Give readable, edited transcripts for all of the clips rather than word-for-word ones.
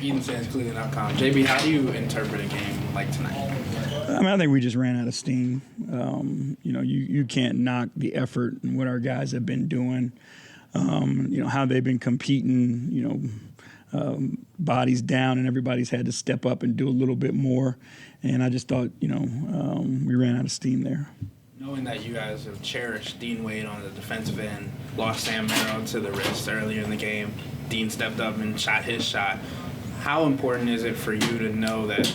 EdenSansCleveland.com. JB, how do you interpret a game like tonight? I mean, I think we just ran out of steam. You can't knock the effort and what our guys have been doing. How they've been competing. Bodies down, and everybody's had to step up and do a little bit more. And I just thought, we ran out of steam there. Knowing that you guys have cherished Dean Wade on the defensive end, lost Sam Merrill to the wrist earlier in the game, Dean stepped up and shot his shot. How important is it for you to know that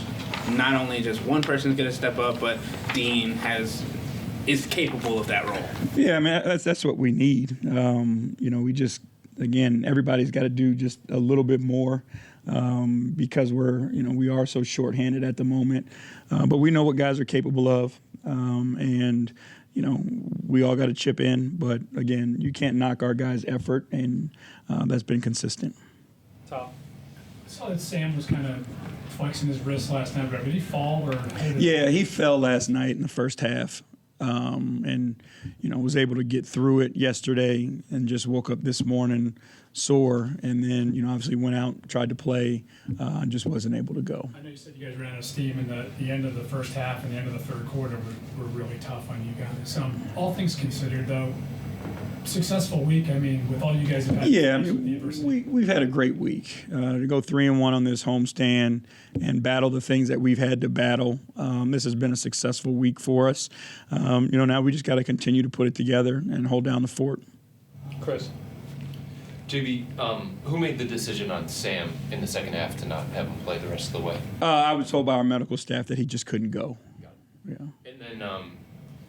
not only just one person's going to step up, but Dean is capable of that role? Yeah, I mean, that's what we need. We just, again, everybody's got to do just a little bit more because we are so shorthanded at the moment. But we know what guys are capable of, and we all got to chip in. But again, you can't knock our guys' effort, and that's been consistent. Top. I saw that Sam was kind of flexing his wrist last night. Did he fall or? Yeah, he fell last night in the first half. And was able to get through it yesterday and just woke up this morning sore, and then obviously went out, tried to play, and just wasn't able to go. I know you said you guys ran out of steam, and the end of the first half and the end of the third quarter were really tough on you guys. All things considered, though, successful week. I mean, with all you guys have had. Yeah, I mean, we've had a great week. To go 3-1 on this homestand and battle the things that we've had to battle. This has been a successful week for us. Now we just got to continue to put it together and hold down the fort. Chris. JB, who made the decision on Sam in the second half to not have him play the rest of the way? I was told by our medical staff that he just couldn't go. Yeah. And then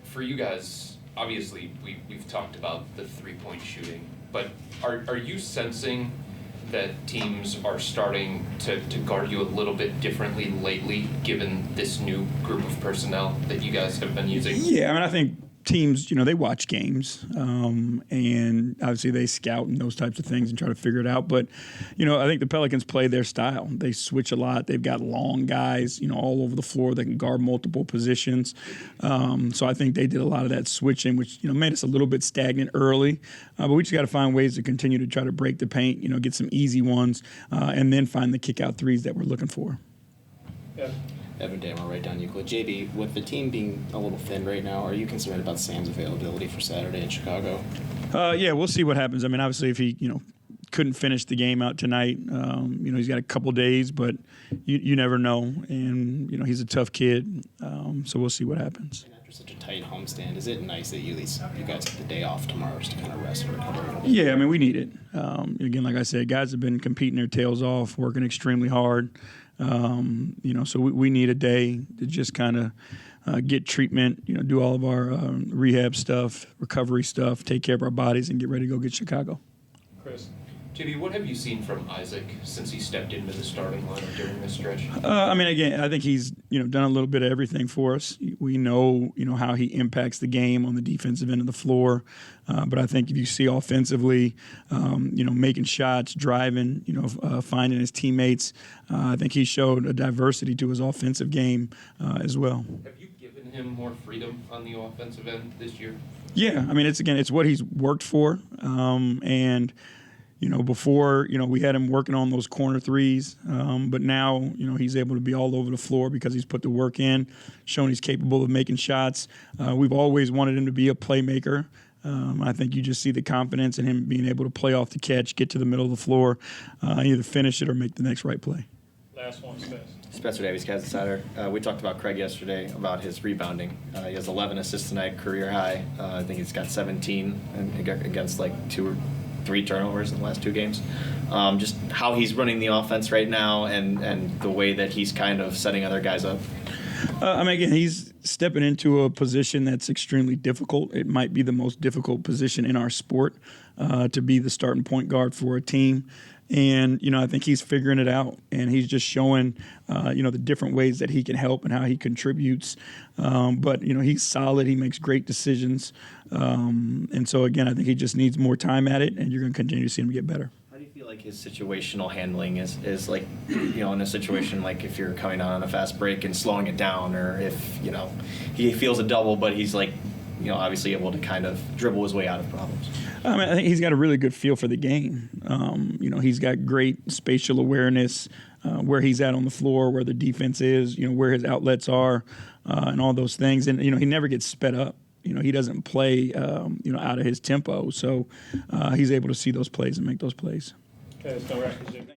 for you guys, obviously we've talked about the three-point shooting, but are you sensing that teams are starting to guard you a little bit differently lately, given this new group of personnel that you guys have been using? Yeah, I mean, I think teams, they watch games, and obviously they scout and those types of things and try to figure it out. But, I think the Pelicans play their style. They switch a lot. They've got long guys, all over the floor that can guard multiple positions. So I think they did a lot of that switching, which, made us a little bit stagnant early. But we just got to find ways to continue to try to break the paint, get some easy ones, and then find the kick-out threes that we're looking for. Yeah. Evan Dammer, right down Euclid. JB, with the team being a little thin right now, are you concerned about Sam's availability for Saturday in Chicago? Yeah, we'll see what happens. I mean, obviously, if he, couldn't finish the game out tonight, he's got a couple days, but you never know. And, he's a tough kid, so we'll see what happens. And after such a tight homestand, is it nice that you guys have the day off tomorrow just to kind of rest and recover a little bit? Yeah, I mean, we need it. Again, like I said, guys have been competing their tails off, working extremely hard. So we need a day to just kind of get treatment, do all of our rehab stuff, recovery stuff, take care of our bodies, and get ready to go get Chicago. Chris. JB, what have you seen from Isaac since he stepped into the starting lineup during this stretch? Again, I think he's done a little bit of everything for us. We know how he impacts the game on the defensive end of the floor. But I think if you see offensively, making shots, driving, finding his teammates, I think he showed a diversity to his offensive game as well. Have you given him more freedom on the offensive end this year? Yeah, I mean, it's what he's worked for, and. Before, we had him working on those corner threes, but now, he's able to be all over the floor because he's put the work in, shown he's capable of making shots. We've always wanted him to be a playmaker. I think you just see the confidence in him being able to play off the catch, get to the middle of the floor, either finish it or make the next right play. Last one, Spence. Spencer Davies, Kansas Insider. We talked about Craig yesterday about his rebounding. He has 11 assists tonight, career high. I think he's got 17 against like 2 or 3 turnovers in the last 2 games. Just how he's running the offense right now and the way that he's kind of setting other guys up. Again, he's stepping into a position that's extremely difficult. It might be the most difficult position in our sport to be the starting point guard for a team. And, I think he's figuring it out, and he's just showing, the different ways that he can help and how he contributes. But, he's solid. He makes great decisions. And so, again, I think he just needs more time at it, and you're going to continue to see him get better. How do you feel like his situational handling is like, in a situation like if you're coming on a fast break and slowing it down, or if, he feels a double, but he's like, obviously able to kind of dribble his way out of problems? I think he's got a really good feel for the game. He's got great spatial awareness. where he's at on the floor, where the defense is, where his outlets are, and all those things. And he never gets sped up. He doesn't play out of his tempo, so he's able to see those plays and make those plays. Okay, that's no record.